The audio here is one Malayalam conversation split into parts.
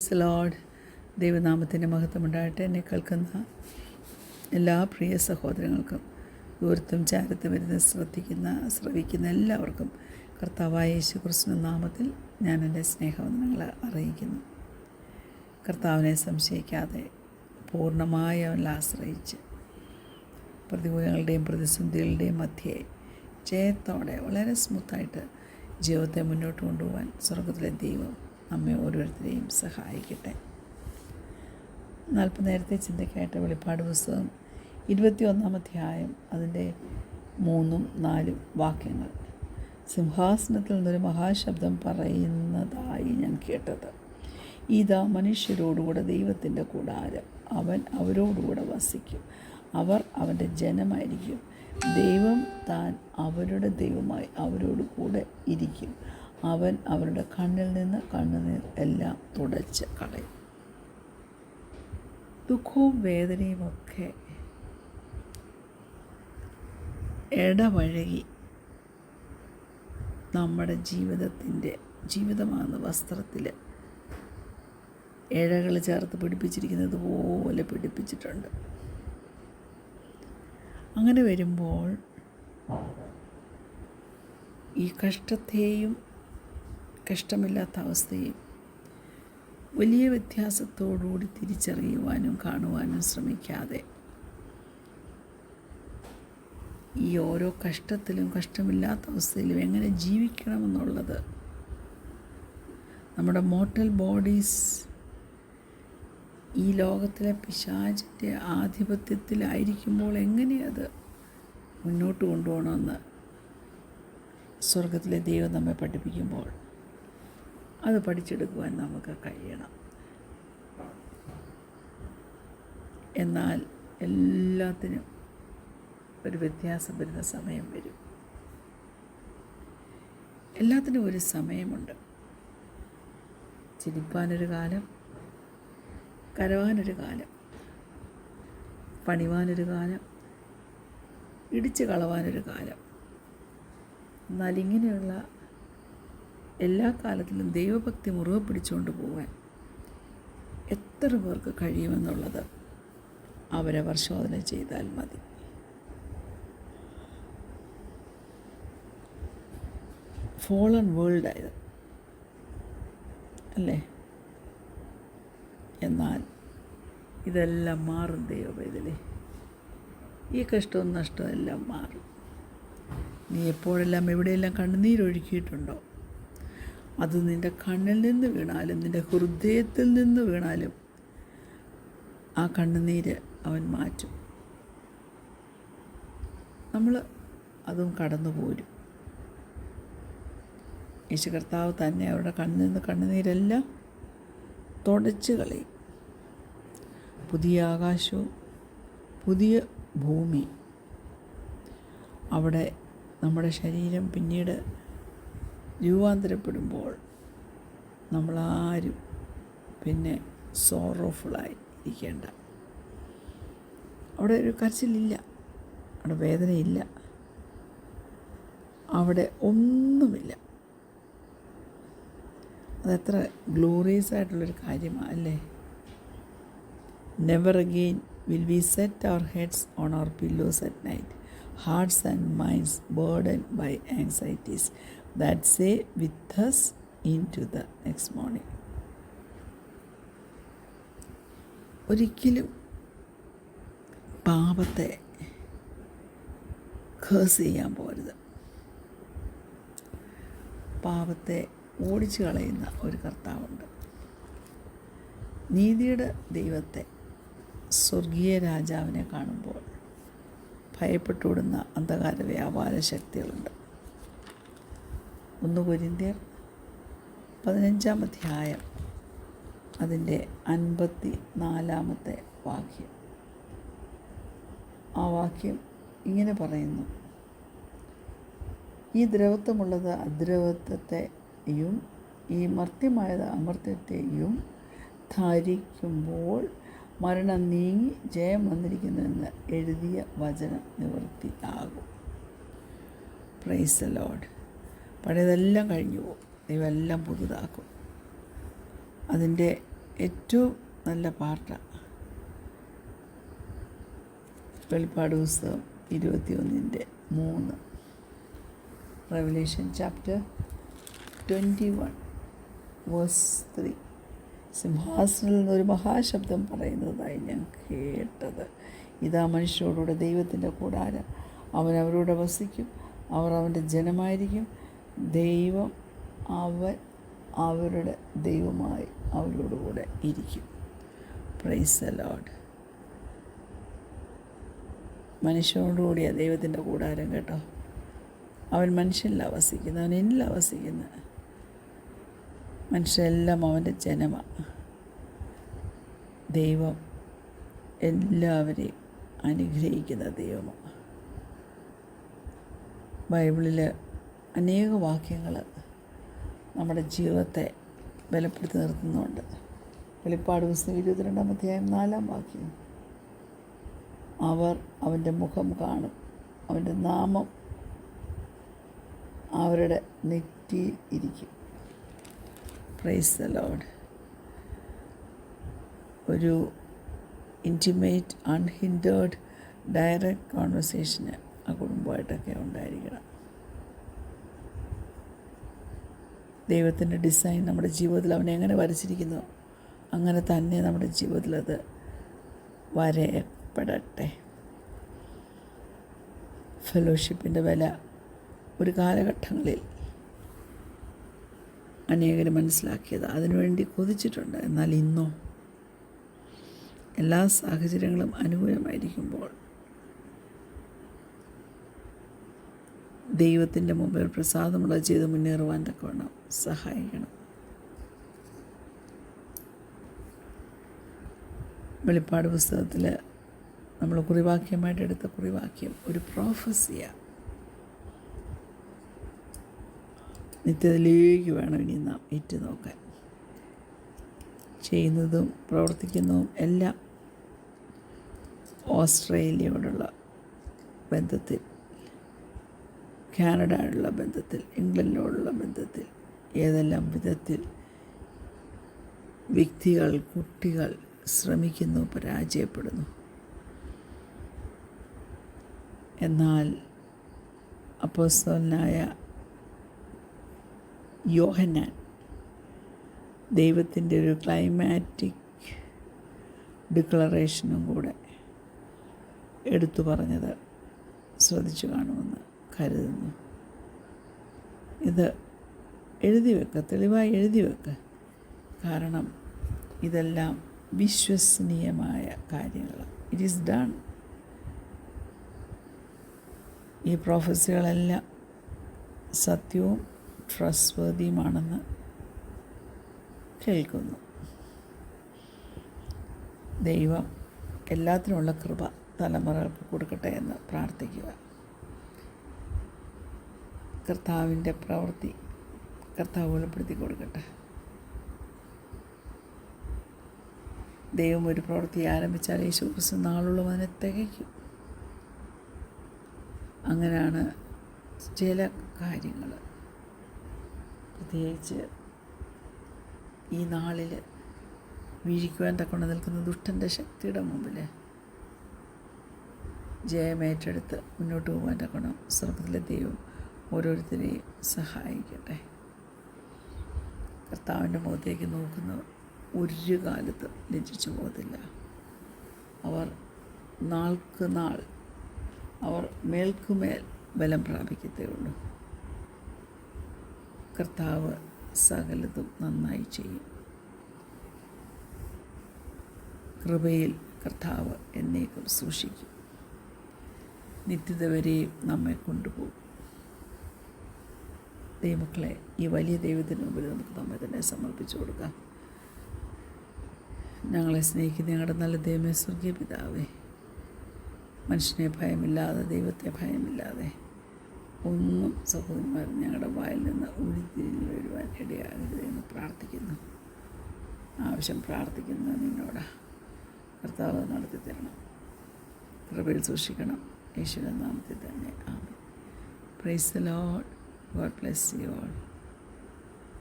Praise Lord. ദൈവനാമത്തിൻ്റെ മഹത്വമുണ്ടാകട്ടെ. എന്നെ കേൾക്കുന്ന എല്ലാ പ്രിയ സഹോദരങ്ങൾക്കും, ദൂരത്തും ചാരത്തും വരുന്ന ശ്രവിക്കുന്ന എല്ലാവർക്കും കർത്താവായ യേശുക്രിസ്തു നാമത്തിൽ ഞാൻ എൻ്റെ സ്നേഹവന്ദനങ്ങൾ അറിയിക്കുന്നു. കർത്താവിനെ സംശയിക്കാതെ പൂർണ്ണമായി അവനിൽ ആശ്രയിച്ച് പ്രതികൂലങ്ങളുടെയും പ്രതിസന്ധികളുടെയും മധ്യേ ജയത്തോടെ വളരെ സ്മൂത്തായിട്ട് ജീവിതത്തെ മുന്നോട്ട് കൊണ്ടുപോകാൻ സ്വർഗത്തിലെ ദൈവം നമ്മെ ഓരോരുത്തരെയും സഹായിക്കട്ടെ. നേരത്തെ ചിന്തയ്ക്കായിട്ട് വെളിപ്പാട് പുസ്തകം 21 അധ്യായം അതിൻ്റെ 3-4 വാക്യങ്ങൾ. സിംഹാസനത്തിൽ നിന്നൊരു മഹാശബ്ദം പറയുന്നതായി ഞാൻ കേട്ടത്, ഇതാ മനുഷ്യരോടുകൂടെ ദൈവത്തിൻ്റെ കൂടാരം, അവൻ അവരോടുകൂടെ വസിക്കും, അവർ അവൻ്റെ ജനമായിരിക്കും, ദൈവം താൻ അവരുടെ ദൈവമായി അവരോട് കൂടെ ഇരിക്കും, അവൻ അവരുടെ കണ്ണിൽ നിന്ന് കണ്ണുനീർ എല്ലാം തുടച്ച് കളയും. ദുഃഖവും വേദനയും ഒക്കെ ഇടപഴകി നമ്മുടെ ജീവിതമാകുന്ന വസ്ത്രത്തിൽ ഇഴകൾ ചേർത്ത് പിടിപ്പിച്ചിരിക്കുന്നത് പോലെ പിടിപ്പിച്ചിട്ടുണ്ട്. അങ്ങനെ വരുമ്പോൾ ഈ കഷ്ടത്തെയും കഷ്ടമില്ലാത്ത അവസ്ഥയും വലിയ വ്യത്യാസത്തോടുകൂടി തിരിച്ചറിയുവാനും കാണുവാനും ശ്രമിക്കാതെ ഈ ഓരോ കഷ്ടത്തിലും കഷ്ടമില്ലാത്ത അവസ്ഥയിലും എങ്ങനെ ജീവിക്കണമെന്നുള്ളത് നമ്മുടെ മോർട്ടൽ ബോഡീസ് ഈ ലോകത്തിലെ പിശാചിൻ്റെ ആധിപത്യത്തിലായിരിക്കുമ്പോൾ എങ്ങനെ അത് മുന്നോട്ട് കൊണ്ടുപോകണമെന്ന് സ്വർഗത്തിലെ ദൈവം നമ്മെ പഠിപ്പിക്കുമ്പോൾ അത് പഠിച്ചെടുക്കുവാൻ നമുക്ക് കഴിയണം. എന്നാൽ എല്ലാത്തിനും ഒരു വ്യത്യാസം വരുന്ന സമയം വരും. എല്ലാത്തിനും ഒരു സമയമുണ്ട്. ചിരിപ്പാനൊരു കാലം, കരവാനൊരു കാലം, പണിവാനൊരു കാലം, ഇടിച്ച് കളവാനൊരു കാലം. എന്നാൽ ഇങ്ങനെയുള്ള എല്ലാ കാലത്തിലും ദൈവഭക്തി മുറുകെ പിടിച്ചുകൊണ്ട് പോകാൻ എത്ര പേർക്ക് കഴിയുമെന്നുള്ളത് അവരെ പരിശോധന ചെയ്താൽ മതി. ഫോളൻ വേൾഡായത് അല്ലേ? എന്നാൽ ഇതെല്ലാം മാറും ദൈവവേദലേ. ഈ കഷ്ടവും നഷ്ടവും എല്ലാം മാറും. നീ എപ്പോഴെല്ലാം എവിടെയെല്ലാം കണ്ണുനീരൊഴുക്കിയിട്ടുണ്ടോ, അത് നിൻ്റെ കണ്ണിൽ നിന്ന് വീണാലും നിൻ്റെ ഹൃദയത്തിൽ നിന്ന് വീണാലും ആ കണ്ണുനീര് അവൻ മാറ്റും. നമ്മൾ അതും കടന്നു പോരും. യേശു കർത്താവ് തന്നെ അവരുടെ കണ്ണിൽ നിന്ന് കണ്ണുനീരെല്ലാം തുടച്ച് കളയും. പുതിയ ആകാശവും പുതിയ ഭൂമി, അവിടെ നമ്മുടെ ശരീരം പിന്നീട് രൂപാന്തരപ്പെടുമ്പോൾ നമ്മളാരും പിന്നെ സോറോഫുള്ളായി ഇരിക്കേണ്ട. അവിടെ ഒരു കരച്ചിലില്ല, അവിടെ വേദനയില്ല, അവിടെ ഒന്നുമില്ല. അതെത്ര ഗ്ലോറിയസ് ആയിട്ടുള്ളൊരു കാര്യമാണ് അല്ലേ? Never again will we set our heads on our pillows at night, hearts and minds burdened by anxieties that say with us into the next morning. ഒരിക്കലും പാപത്തെ കേഴ്സ് ചെയ്യാൻ പോരുത്. പാപത്തെ ഓടിച്ചു കളയുന്ന ഒരു കർത്താവുണ്ട്. നീതിയുടെ ദൈവത്തെ, സ്വർഗീയ രാജാവിനെ കാണുമ്പോൾ ഭയപ്പെട്ടോടുന്ന അന്ധകാര വ്യാപാര ശക്തികളുണ്ട്. 1 കൊരിന്ത്യർ 15 അധ്യായം അതിൻ്റെ 54 വാക്യം. ആ വാക്യം ഇങ്ങനെ പറയുന്നു, ഈ ദ്രവത്വമുള്ളത് അദ്രവത്വത്തെയും ഈ മർത്യമായത് അമർത്യത്തെയും ധരിക്കുമ്പോൾ മരണം നീങ്ങി ജയം വന്നിരിക്കുന്നുവെന്ന് എഴുതിയ വചനം നിവൃത്തിയാകും. Praise the Lord. പഴയതെല്ലാം കഴിഞ്ഞു പോകും, ദൈവം എല്ലാം പുതുതാക്കും. അതിൻ്റെ ഏറ്റവും നല്ല പാർട്ടാണ് വെളിപ്പാട് പുസ്തകം 21:3. Revelation chapter 21:3. സിംഹാസനത്തിൽ നിന്നൊരു മഹാശബ്ദം പറയുന്നതായി ഞാൻ കേട്ടത്, ഇതാ മനുഷ്യരോടുകൂടെ ദൈവത്തിൻ്റെ കൂടാരം, അവൻ അവരോട് വസിക്കും, അവർ അവൻ്റെ ജനമായിരിക്കും, ദൈവം അവൻ അവരുടെ ദൈവമായി അവരോടുകൂടെ ഇരിക്കും. Price the Lord. മനുഷ്യനോടുകൂടിയാണ് ദൈവത്തിൻ്റെ കൂടാരം കേട്ടോ. അവൻ മനുഷ്യനിലാണ് വസിക്കുന്നത്, അവൻ എന്നിലാണ് വസിക്കുന്നത്. മനുഷ്യരെല്ലാം അവൻ്റെ ജനമാണ്. ദൈവം എല്ലാവരെയും അനുഗ്രഹിക്കുന്ന ദൈവമാണ്. ബൈബിളിൽ അനേക വാക്യങ്ങൾ നമ്മുടെ ജീവിതത്തെ ബലപ്പെടുത്തി നിർത്തുന്നുണ്ട്. വെളിപ്പാട് പുസ്തകം 22-4 അവർ അവൻ്റെ മുഖം കാണും, അവൻ്റെ നാമം അവരുടെ നെറ്റിയിൽ ഇരിക്കും. Price the Lord. ഒരു ഇൻറ്റിമേറ്റ്, അൺഹിൻഡേർഡ്, ഡയറക്റ്റ് കോൺവെർസേഷന് ആ കുടുംബമായിട്ടൊക്കെ ഉണ്ടായിരിക്കണം. ദൈവത്തിൻ്റെ ഡിസൈൻ നമ്മുടെ ജീവിതത്തിൽ അവനെ എങ്ങനെ വരച്ചിരിക്കുന്നോ അങ്ങനെ തന്നെ നമ്മുടെ ജീവിതത്തിൽ അത് വരപ്പെടട്ടെ. ഫെലോഷിപ്പിൻ്റെ വില ഒരു കാലഘട്ടങ്ങളിൽ അനേകർ മനസ്സിലാക്കിയത്, അതിനുവേണ്ടി കൊതിച്ചിട്ടുണ്ട്. എന്നാൽ ഇന്നോ എല്ലാ സാഹചര്യങ്ങളും അനുകൂലമായിരിക്കുമ്പോൾ ദൈവത്തിൻ്റെ മുമ്പിൽ പ്രസാദമുള്ളത് ചെയ്ത് മുന്നേറുവാൻ തക്കവണ്ണം സഹായിക്കണം. വെളിപ്പാട് പുസ്തകത്തിൽ നമ്മൾ കുറിവാക്യമായിട്ട് എടുത്ത കുറിവാക്യം ഒരു പ്രോഫസിയാണ്. നിത്യത്തിലേക്ക് വേണം ഇനി നാം ഏറ്റുനോക്കാൻ. ചെയ്യുന്നതും പ്രവർത്തിക്കുന്നതും എല്ലാം ഓസ്ട്രേലിയയോടുള്ള ബന്ധത്തിൽ, കാനഡയോടുള്ള ബന്ധത്തിൽ, ഇംഗ്ലണ്ടിനോടുള്ള ബന്ധത്തിൽ, ഏതെല്ലാം വിധത്തിൽ വ്യക്തികൾ, കുട്ടികൾ ശ്രമിക്കുന്നു, പരാജയപ്പെടുന്നു. എന്നാൽ അപ്പോസ്തലനായ യോഹന്നാൻ ദൈവത്തിൻ്റെ ഒരു ക്ലൈമാറ്റിക് ഡിക്ലറേഷനും കൂടെ എടുത്തു പറഞ്ഞത് ശ്രദ്ധിച്ചു കാണുമെന്ന് കരുതുന്നു. ഇത് എഴുതി വെക്കുക, തെളിവായി എഴുതി വെക്കുക. കാരണം ഇതെല്ലാം വിശ്വസനീയമായ കാര്യങ്ങളാണ്. It is done. ഈ പ്രൊഫസികളെല്ലാം സത്യവും ട്രസ്റ്റ്വർത്തിയുമാണെന്ന് കേൾക്കുന്നു. ദൈവം എല്ലാത്തിനുമുള്ള കൃപ തലമുറകൾക്ക് കൊടുക്കട്ടെ എന്ന് പ്രാർത്ഥിക്കുക. കർത്താവിൻ്റെ പ്രവൃത്തി കർത്താവ് വെളിപ്പെടുത്തി കൊടുക്കട്ടെ. ദൈവം ഒരു പ്രവൃത്തി ആരംഭിച്ചാൽ യേശുക്രിസ്തു നാളുള്ളവ അതിനെ തികയ്ക്കും. അങ്ങനെയാണ് ചില കാര്യങ്ങൾ, പ്രത്യേകിച്ച് ഈ നാളിൽ വീഴിക്കുവാൻ തക്കൊണ്ട് നിൽക്കുന്ന ദുഷ്ടൻ്റെ ശക്തിയുടെ മുമ്പിൽ ജയമേറ്റെടുത്ത് മുന്നോട്ട് പോകാൻ തക്കണം സ്വർഗത്തിലെ ദൈവം ഓരോരുത്തരെയും സഹായിക്കട്ടെ. കർത്താവിൻ്റെ മുഖത്തേക്ക് നോക്കുന്നവർ ഒരു കാലത്ത് ലജ്ജിച്ചു പോകത്തില്ല. അവർ നാൾക്ക് നാൾ അവർ മേൽക്കുമേൽ ബലം പ്രാപിക്കത്തേ ഉള്ളൂ. കർത്താവ് സകലതും നന്നായി ചെയ്യും. കൃപയിൽ കർത്താവ് എന്നേക്കും സൂക്ഷിക്കും. നിത്യത വരെയും നമ്മെ കൊണ്ടുപോകും. ദൈവമക്കളെ, ഈ വലിയ ദൈവത്തിന് മുമ്പിൽ നമുക്ക് നമ്മെ തന്നെ സമർപ്പിച്ചു കൊടുക്കാം. ഞങ്ങളെ സ്നേഹിക്കുന്ന ഞങ്ങളുടെ നല്ല ദൈവമേ, സ്വർഗീയ പിതാവേ, മനുഷ്യനെ ഭയമില്ലാതെ, ദൈവത്തെ ഭയമില്ലാതെ ഒന്നും സഹോദരന്മാർ ഞങ്ങളുടെ വായിൽ നിന്ന് ഉരുത്തിരിഞ്ഞ് വരുവാൻ ഇടയാകരുത് എന്ന് പ്രാർത്ഥിക്കുന്നു. ആവശ്യം പ്രാർത്ഥിക്കുന്നത് നിന്നോട് കർത്താവ് നടത്തി തരണം. കൃപയിൽ സൂക്ഷിക്കണം. യേശുവിന്റെ നാമത്തിൽ തന്നെ ആമേൻ. Praise the Lord. God bless you all.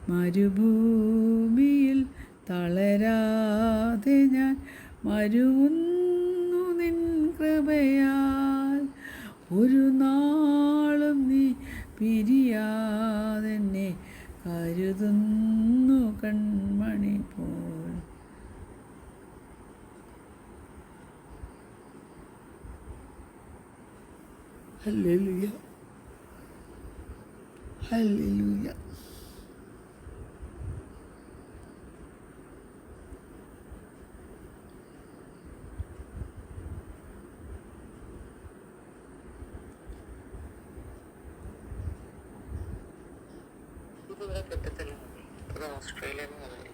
മരുഭൂമിയിൽ തളരാതെ ഞാൻ മരുവുന്നു നിൻ കൃപയാൽ. ഒരു നാളും നീ പിരിയാതെന്നെ കരുതുന്നു കൺമണി പോൽ. Hallelujah, hallelujah. ഇതിവിടെ കിട്ടത്തില്ല, ഇത് ഓസ്ട്രേലിയയിൽ നിന്ന്